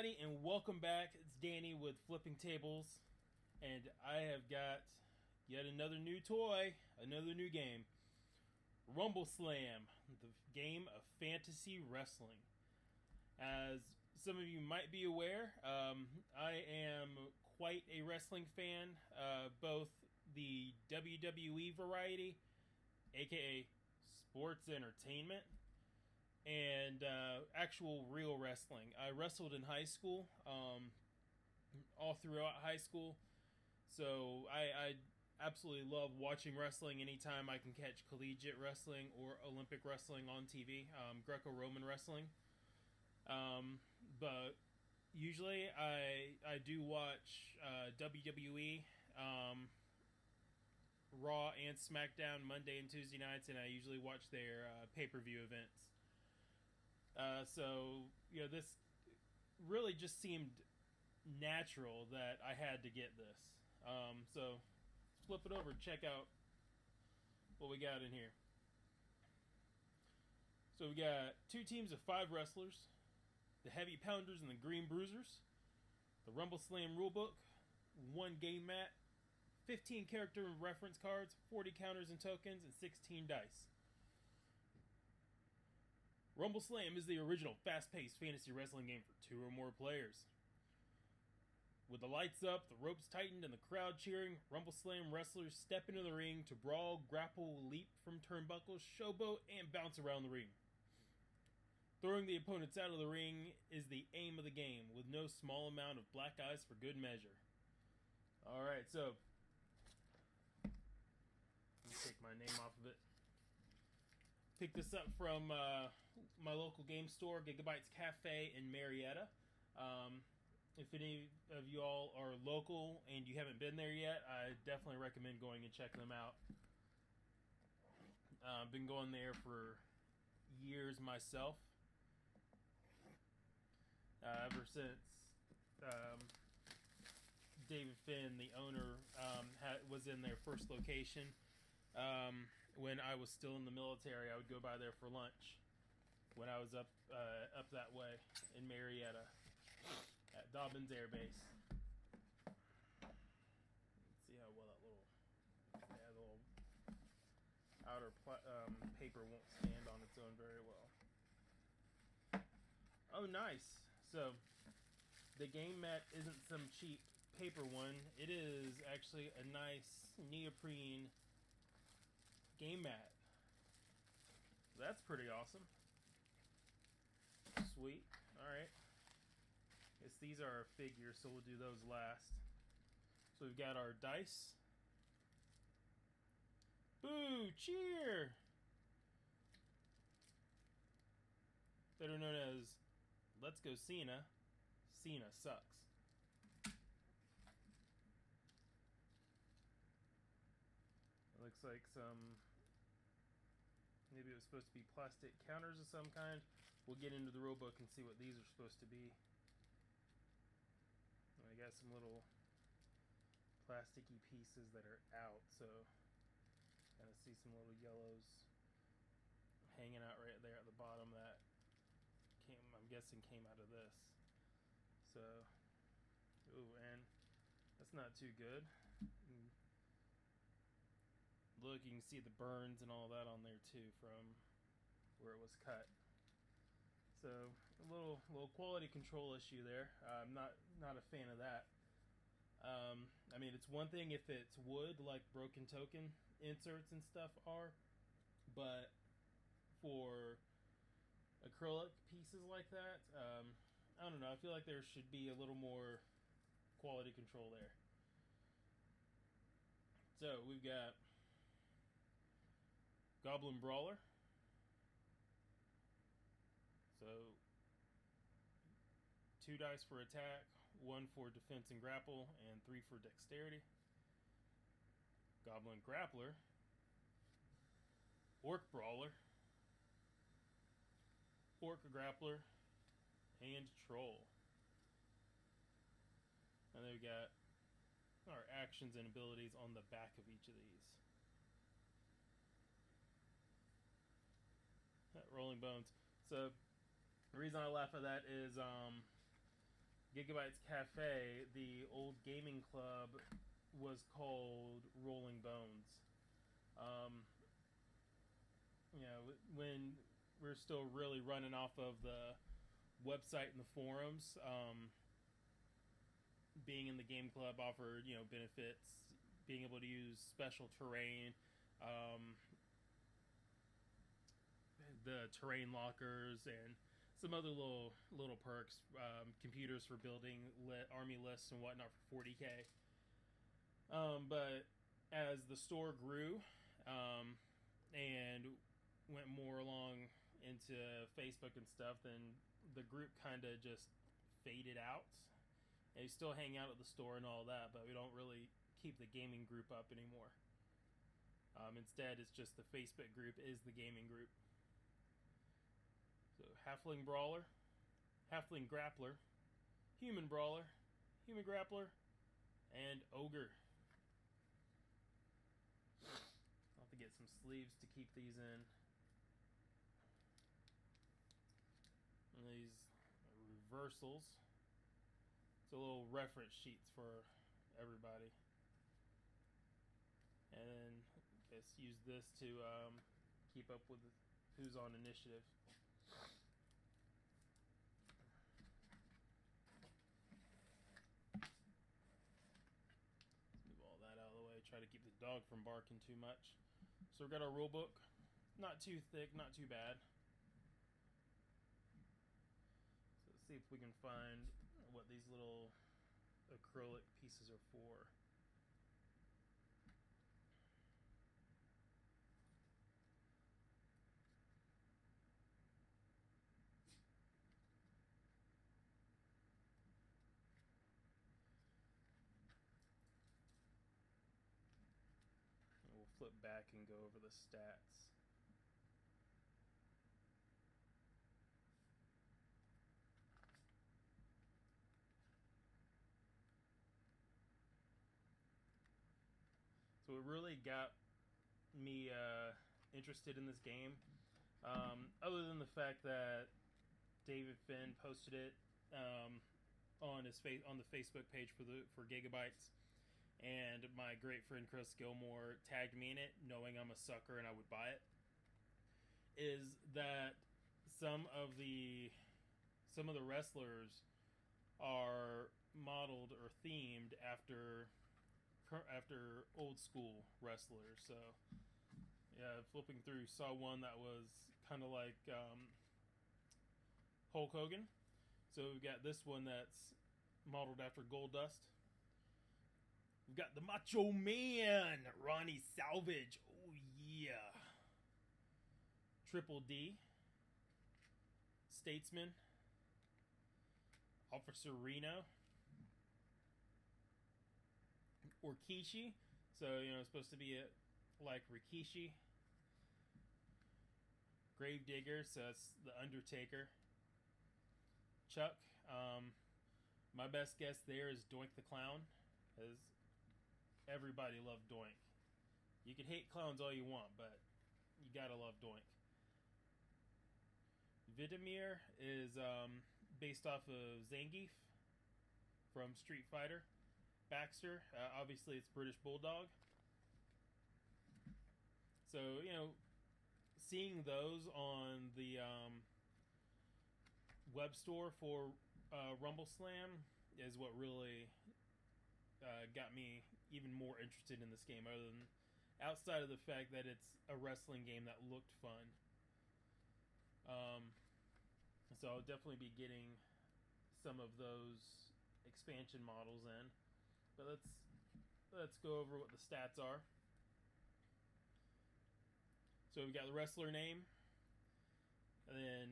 everybody, and welcome back. It's Danny with Flipping Tables, and I have got yet another new toy, another new game. Rumbleslam, the game of fantasy wrestling. As some of you might be aware, I am quite a wrestling fan, both the WWE variety, aka sports entertainment, and actual real wrestling. I wrestled in high school, all throughout high school, so I absolutely love watching wrestling anytime I can catch collegiate wrestling or Olympic wrestling on TV, Greco-Roman wrestling. But usually I do watch WWE, Raw and SmackDown Monday and Tuesday nights, and I usually watch their pay-per-view events. So, this really just seemed natural that I had to get this. So, let's flip it over and check out what we got in here. So, we got 2 teams of 5 wrestlers, the Heavy Pounders and the Green Bruisers, the Rumbleslam rulebook, 1 game mat, 15 character and reference cards, 40 counters and tokens, and 16 dice. Rumbleslam is the original fast-paced fantasy wrestling game for 2 or more players. With the lights up, the ropes tightened, and the crowd cheering, Rumbleslam wrestlers step into the ring to brawl, grapple, leap from turnbuckles, showboat, and bounce around the ring. Throwing the opponents out of the ring is the aim of the game, with no small amount of black eyes for good measure. Alright, so let me take my name off of it. Picked this up from my local game store, Gigabytes Cafe in Marietta. If any of you all are local and you haven't been there yet, I definitely recommend going and checking them out. I've been going there for years myself. Ever since David Finn, the owner, was in their first location. When I was still in the military, I would go by there for lunch when I was up that way in Marietta at Dobbins Air Base. Let's see how well that little outer paper won't stand on its own very well. Oh, nice. So the game mat isn't some cheap paper one. It is actually a nice neoprene game mat. That's pretty awesome. Sweet. Alright. Guess these are our figures, so we'll do those last. So we've got our dice. Boo! Cheer! Better known as Let's Go Cena. Cena sucks. It looks like maybe it was supposed to be plastic counters of some kind. We'll get into the rulebook and see what these are supposed to be. I got some little plasticky pieces that are out, so kind of see some little yellows hanging out right there at the bottom that I'm guessing came out of this. So, ooh, and that's not too good. Look, you can see the burns and all that on there too from where it was cut. So a little quality control issue there. I'm not a fan of that. I mean, it's one thing if it's wood, like broken token inserts and stuff are, but for acrylic pieces like that, I don't know. I feel like there should be a little more quality control there. So we've got Goblin Brawler. So 2 dice for attack, 1 for defense and grapple, and 3 for dexterity. Goblin Grappler. Orc Brawler. Orc Grappler. And Troll. And then we got our actions and abilities on the back of each of these. Rolling Bones. So the reason I laugh at that is Gigabytes Cafe, the old gaming club, was called Rolling Bones. You know, when we're still really running off of the website and the forums, being in the game club offered, you know, benefits, being able to use special terrain, the terrain lockers, and some other little perks, computers for building army lists and whatnot for 40K. But as the store grew, and went more along into Facebook and stuff, then the group kind of just faded out. And we still hang out at the store and all that, but we don't really keep the gaming group up anymore. Instead, it's just the Facebook group is the gaming group. So Halfling Brawler, Halfling Grappler, Human Brawler, Human Grappler, and Ogre. I'll have to get some sleeves to keep these in. And these reversals. It's a little reference sheets for everybody. And then I guess use this to keep up with who's on initiative. Let's move all that out of the way. Try to keep the dog from barking too much. So we've got our rule book. Not too thick, not too bad. So let's see if we can find what these little acrylic pieces are for. And we'll flip back and go over the stats. So it really got me interested in this game. Other than the fact that David Finn posted it on the Facebook page for Gigabytes, and my great friend Chris Gilmore tagged me in it, knowing I'm a sucker and I would buy it, is that some of the wrestlers are modeled or themed after old school wrestlers. So yeah, flipping through, saw one that was kind of like Hulk Hogan. So we've got this one that's modeled after Goldust. We've got the Macho Man, Ronnie Salvage. Oh yeah. Triple D, Statesman, Officer Reno, Orkishi, so you know it's supposed to be like Rikishi. Gravedigger, so it's the Undertaker. Chuck, my best guess there is Doink the Clown, because everybody loved Doink. You can hate clowns all you want, but you gotta love Doink. Vidimir is based off of Zangief from Street Fighter. Baxter, obviously it's British Bulldog. So, you know, seeing those on the web store for Rumbleslam is what really got me even more interested in this game, other than outside of the fact that it's a wrestling game that looked fun. So I'll definitely be getting some of those expansion models in. But let's go over what the stats are. So we've got the wrestler name, and then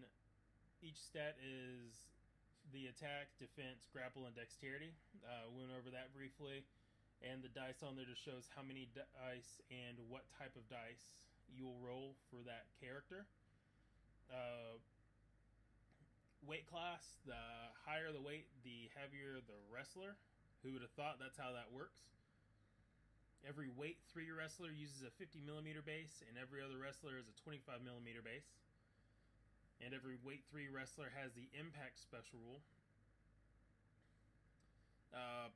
each stat is the attack, defense, grapple, and dexterity. Went over that briefly, and the dice on there just shows how many dice and what type of dice you will roll for that character. Weight class, the higher the weight, the heavier the wrestler. Who would have thought that's how that works? Every weight 3 wrestler uses a 50mm base, and every other wrestler is a 25mm base. And every weight 3 wrestler has the impact special rule.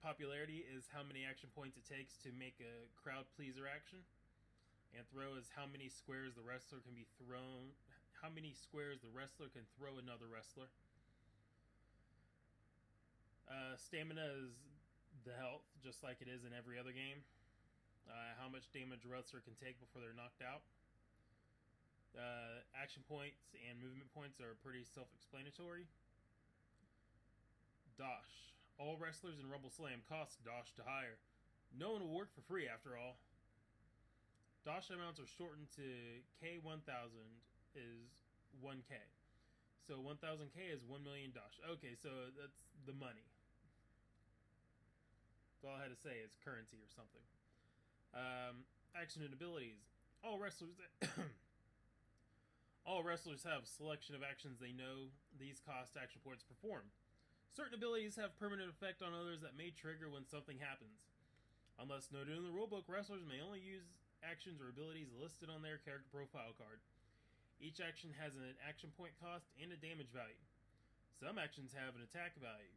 Popularity is how many action points it takes to make a crowd pleaser action. And throw is how many squares the wrestler can be thrown. How many squares the wrestler can throw another wrestler. Stamina is the health, just like it is in every other game. How much damage a wrestler can take before they're knocked out. Action points and movement points are pretty self-explanatory. Dosh. All wrestlers in Rumbleslam cost Dosh to hire. No one will work for free after all. Dosh amounts are shortened to K1000 is 1K. So 1000K is 1 million Dosh. Okay, so that's the money. That's all I had to say is currency or something. Action and abilities. All wrestlers all wrestlers have a selection of actions they know these cost action points perform. Certain abilities have permanent effect on others that may trigger when something happens. Unless noted in the rulebook, wrestlers may only use actions or abilities listed on their character profile card. Each action has an action point cost and a damage value. Some actions have an attack value,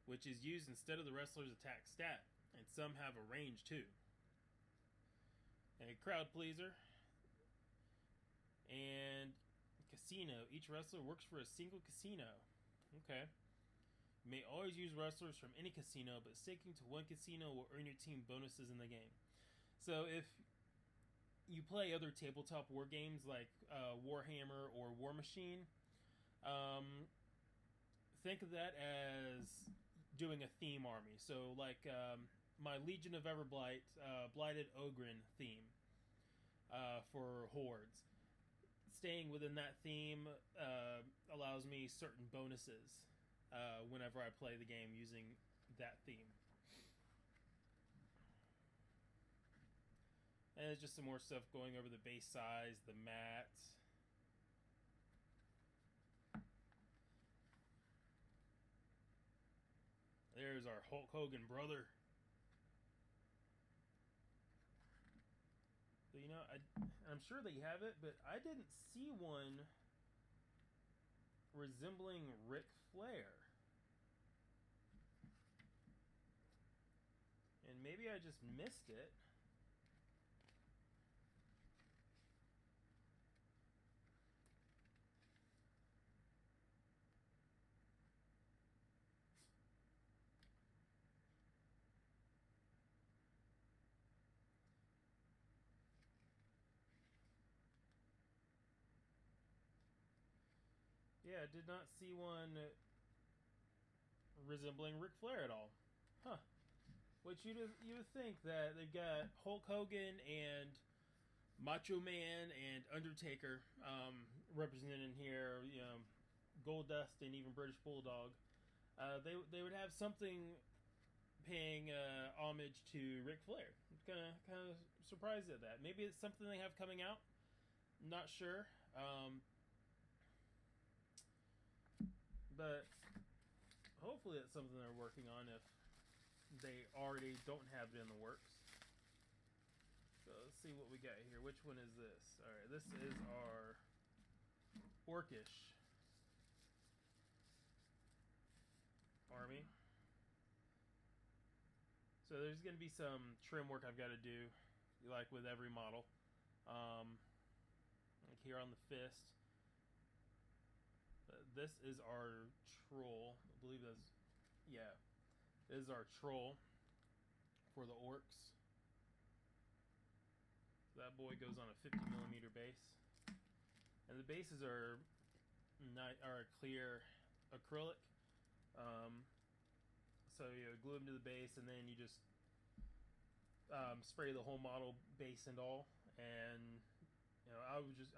which is used instead of the wrestler's attack stat, and some have a range too. A crowd pleaser and casino. Each wrestler works for a single casino. Okay. You may always use wrestlers from any casino, but sticking to one casino will earn your team bonuses in the game. So if you play other tabletop war games like Warhammer or War Machine, think of that as doing a theme army. So like my Legion of Everblight, Blighted Ogren theme for hordes. Staying within that theme allows me certain bonuses whenever I play the game using that theme. And it's just some more stuff going over the base size, the mats. There's our Hulk Hogan brother. So, you know, I'm sure they have it, but I didn't see one resembling Ric Flair. And maybe I just missed it. Yeah, I did not see one resembling Ric Flair at all. Huh. Which you would think that they've got Hulk Hogan and Macho Man and Undertaker represented in here, you know, Goldust and even British Bulldog. They would have something paying homage to Ric Flair. I'm kind of surprised at that. Maybe it's something they have coming out. Not sure. But hopefully it's something they're working on if they already don't have it in the works. So let's see what we got here. Which one is this? Alright, this is our Orcish army. So there's going to be some trim work I've got to do, like with every model. Like here on the fist. This is our troll. I believe that's, yeah. This is our troll for the orcs. So that boy goes on a 50mm base. And the bases are clear acrylic. So you glue them to the base, and then you just spray the whole model, base and all. And you know,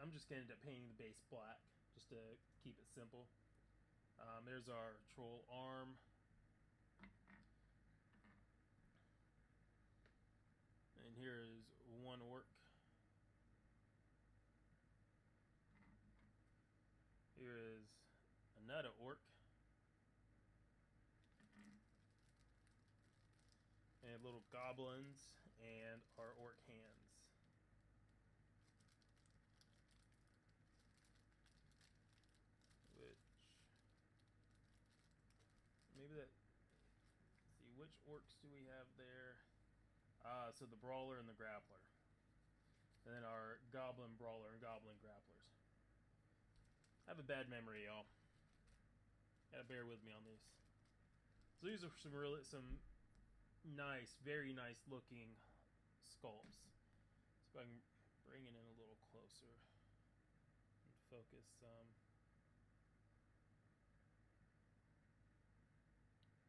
I'm just gonna end up painting the base black just to keep it simple. There's our troll arm. And here is one orc. Here is another orc. And little goblins and our orc hands. Which maybe that which orcs do we have there? So the Brawler and the Grappler. And then our Goblin Brawler and Goblin Grapplers. I have a bad memory, y'all. Gotta bear with me on these. So these are some nice, very nice looking sculpts. So if I can bring it in a little closer and focus some.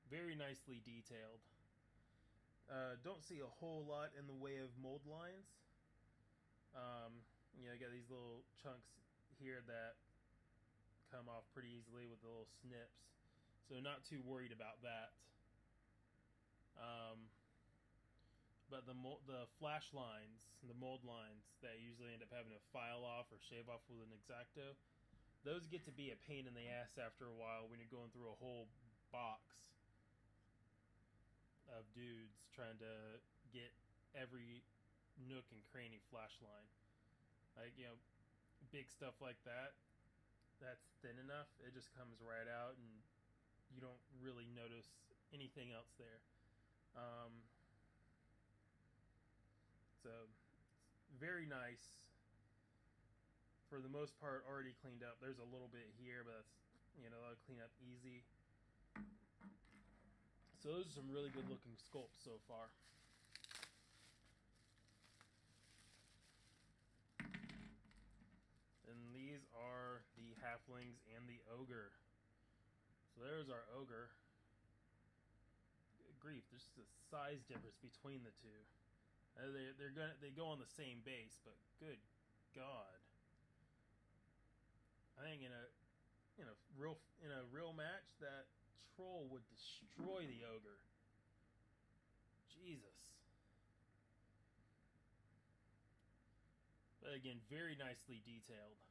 Very nicely detailed. Don't see a whole lot in the way of mold lines. You know, I got these little chunks here that come off pretty easily with the little snips, so not too worried about that. But the flash lines, the mold lines that you usually end up having to file off or shave off with an X-Acto, those get to be a pain in the ass after a while when you're going through a whole box of dudes trying to get every nook and cranny flash line. Like, you know, big stuff like that, that's thin enough, it just comes right out and you don't really notice anything else there. So very nice. For the most part, already cleaned up. There's a little bit here, but that's, you know, that'll clean up easy. So those are some really good looking sculpts so far. And these are the halflings and the ogre. So there's our ogre. Good grief, there's just a size difference between the two. They go on the same base, but good God. I think in a real match, that troll would destroy the ogre. Jesus. But again, very nicely detailed.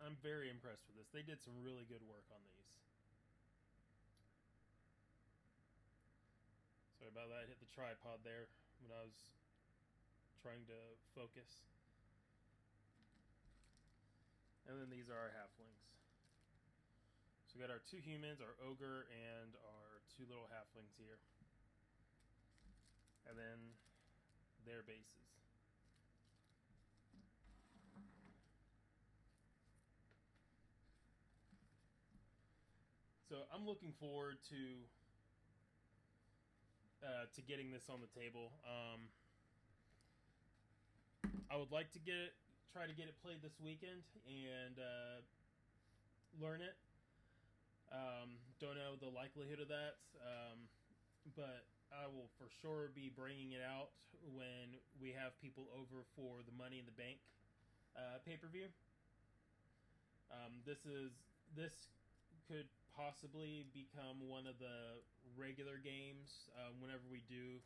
I'm very impressed with this. They did some really good work on these. Sorry about that. I hit the tripod there when I was trying to focus. And then these are our halflings. So we got our two humans, our ogre, and our two little halflings here. And then their bases. So I'm looking forward to getting this on the table. I would like to try to get it played this weekend and learn it. Don't know the likelihood of that, but I will for sure be bringing it out when we have people over for the Money in the Bank pay-per-view. This could possibly become one of the regular games whenever we do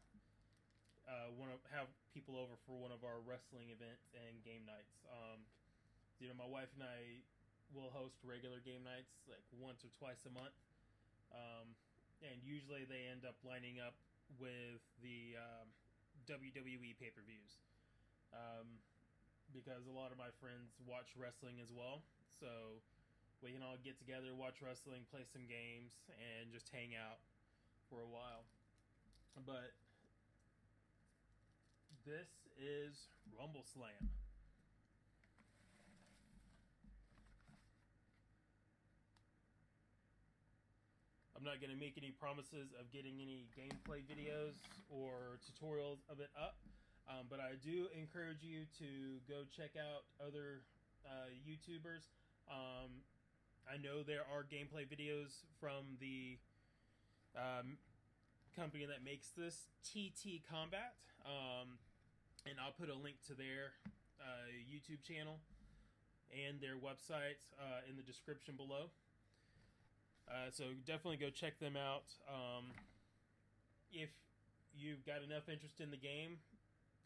want to have people over for one of our wrestling events and game nights. You know, my wife and I will host regular game nights like once or twice a month, and usually they end up lining up with the WWE pay-per-views, because a lot of my friends watch wrestling as well, so we can all get together, watch wrestling, play some games, and just hang out for a while. But this is Rumbleslam. I'm not going to make any promises of getting any gameplay videos or tutorials of it up, but I do encourage you to go check out other YouTubers. I know there are gameplay videos from the company that makes this, TT Combat, and I'll put a link to their YouTube channel and their website in the description below. So definitely go check them out. If you've got enough interest in the game,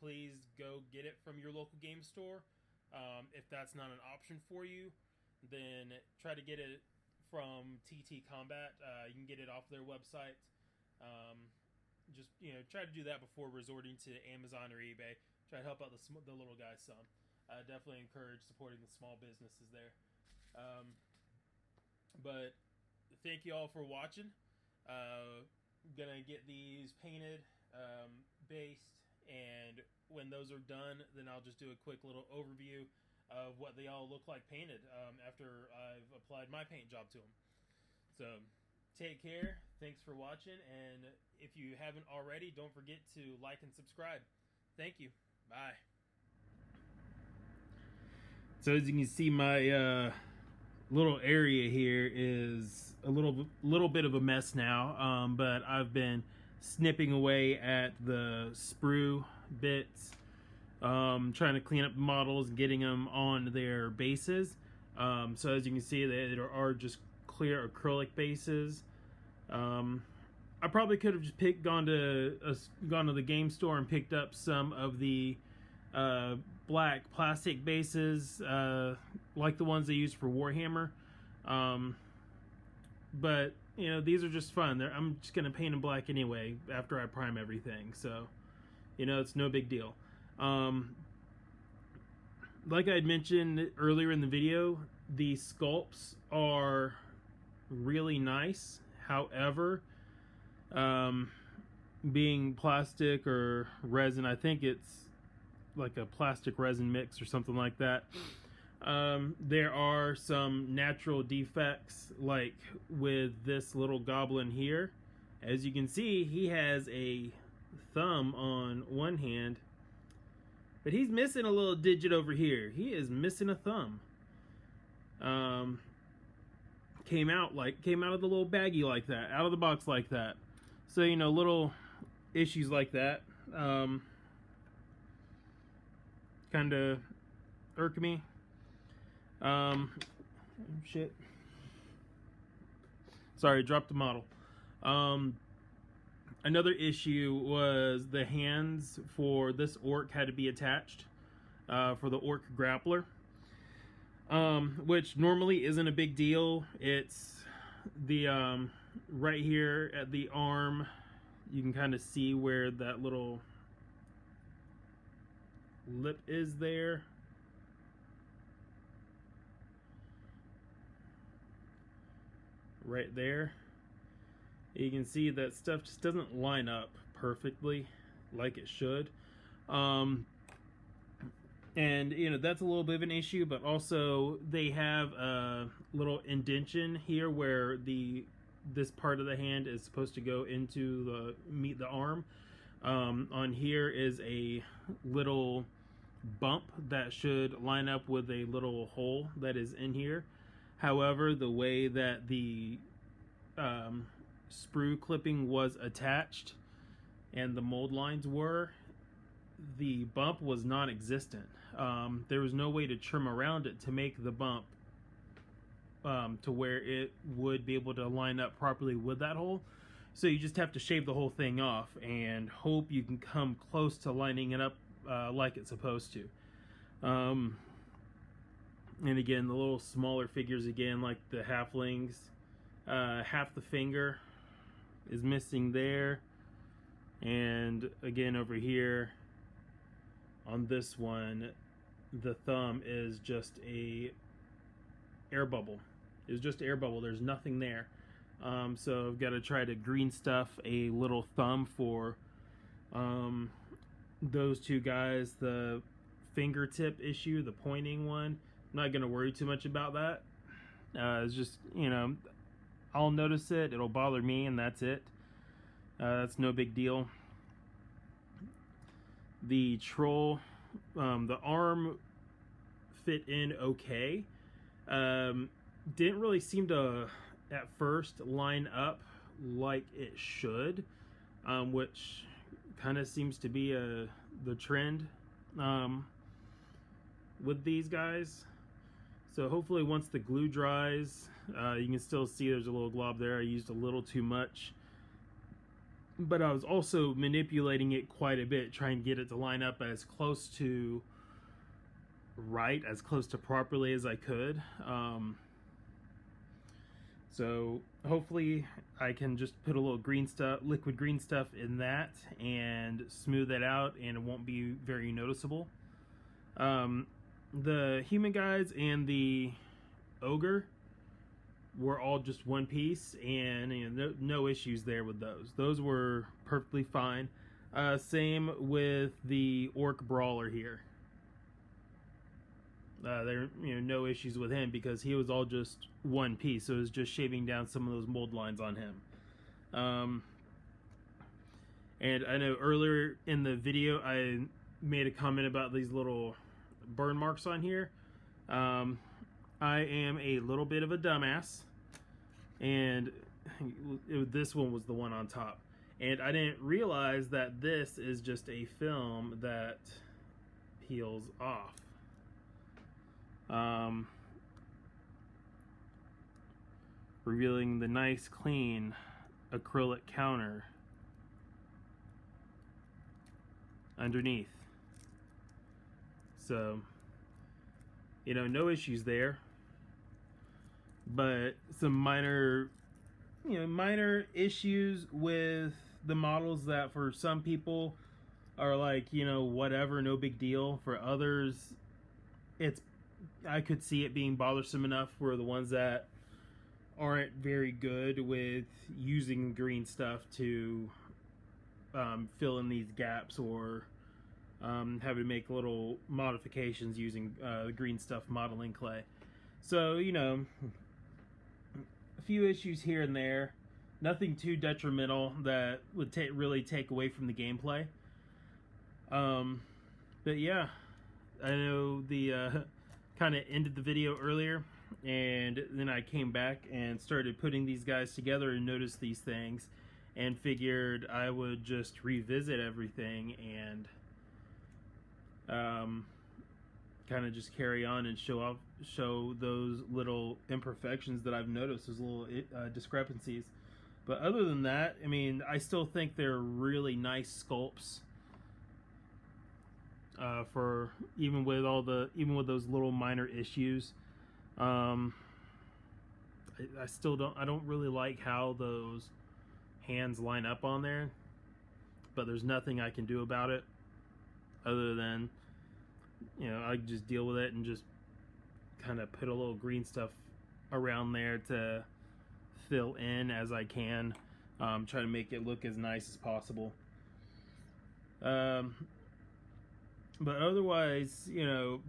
please go get it from your local game store. If that's not an option for you, then try to get it from TT Combat. You can get it off their website. Just try to do that before resorting to Amazon or eBay. Try to help out the little guys some. Definitely encourage supporting the small businesses there. But thank you all for watching. Gonna get these painted, based, and when those are done, then I'll just do a quick little overview of what they all look like painted after I've applied my paint job to them. So take care. Thanks for watching, and if you haven't already, don't forget to like and subscribe. Thank you. Bye. So as you can see, my little area here is a little bit of a mess now, but I've been snipping away at the sprue bits, trying to clean up the models and getting them on their bases. So as you can see, there are just clear acrylic bases. I probably could have just gone to the game store and picked up some of the black plastic bases, like the ones they use for Warhammer. But these are just fun. I'm just gonna paint them black anyway after I prime everything, so it's no big deal. Like I had mentioned earlier in the video, the sculpts are really nice. However, being plastic or resin, I think it's like a plastic resin mix or something like that. There are some natural defects, like with this little goblin here. As you can see, he has a thumb on one hand, but he's missing a little digit over here. He is missing a thumb. Came out of the little baggie like that, out of the box like that. So little issues like that kind of irk me. Shit. Sorry, dropped the model. Another issue was the hands for this orc had to be attached for the orc grappler, which normally isn't a big deal. It's the right here at the arm. You can kind of see where that little lip is there. Right there. You can see that stuff just doesn't line up perfectly like it should. And that's a little bit of an issue, but also they have a little indentation here where this part of the hand is supposed to go into meet the arm. On here is a little bump that should line up with a little hole that is in here. However, the way that the sprue clipping was attached and the mold lines were, the bump was non-existent. There was no way to trim around it to make the bump to where it would be able to line up properly with that hole. So you just have to shave the whole thing off and hope you can come close to lining it up like it's supposed to. And again, the little smaller figures, again, like the halflings, half the finger is missing there. And again, over here on this one, the thumb is just a air bubble. It's just air bubble. There's nothing there. So I've got to try to green stuff a little thumb for those two guys. The fingertip issue, the pointing one, I'm not going to worry too much about that. It's just, I'll notice it. It'll bother me, and that's it. That's no big deal. The troll, the arm fit in okay. Didn't really seem to, at first, line up like it should, which kind of seems to be the trend with these guys. So hopefully once the glue dries, you can still see there's a little glob there. I used a little too much, but I was also manipulating it quite a bit, trying to get it to line up as close to right, as close to properly as I could. So hopefully I can just put a little green stuff, liquid green stuff in that and smooth that out, and it won't be very noticeable. The human guys and the ogre were all just one piece, and no issues there with those. Those were perfectly fine. Same with the orc brawler here. There no issues with him because he was all just one piece, so it was just shaving down some of those mold lines on him. And I know earlier in the video I made a comment about these little burn marks on here. I am a little bit of a dumbass, and this one was the one on top, and I didn't realize that this is just a film that peels off. Revealing the nice clean acrylic counter underneath. So no issues there, but some minor issues with the models that for some people are like, whatever, no big deal. For others, I could see it being bothersome enough for the ones that aren't very good with using green stuff to fill in these gaps, or having to make little modifications using the green stuff modeling clay. So, a few issues here and there. Nothing too detrimental that would really take away from the gameplay. But yeah, I know the kind of ended the video earlier, and then I came back and started putting these guys together and noticed these things, and figured I would just revisit everything and kind of just carry on and show those little imperfections that I've noticed, those little discrepancies. But other than that, I mean, I still think they're really nice sculpts. For even with those little minor issues, I don't really like how those hands line up on there, but there's nothing I can do about it other than I just deal with it and just kind of put a little green stuff around there to fill in as I can, try to make it look as nice as possible. But otherwise,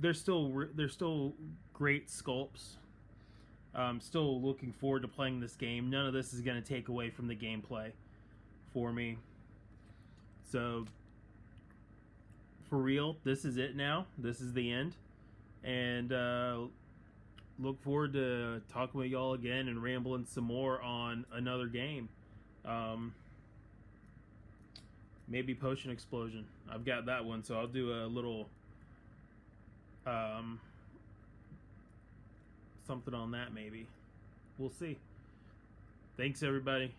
they're still great sculpts. Still looking forward to playing this game. None of this is going to take away from the gameplay for me. So, for real, this is it now. This is the end. And look forward to talking with y'all again and rambling some more on another game. Maybe Potion Explosion. I've got that one, so I'll do a little something on that maybe. We'll see. Thanks, everybody.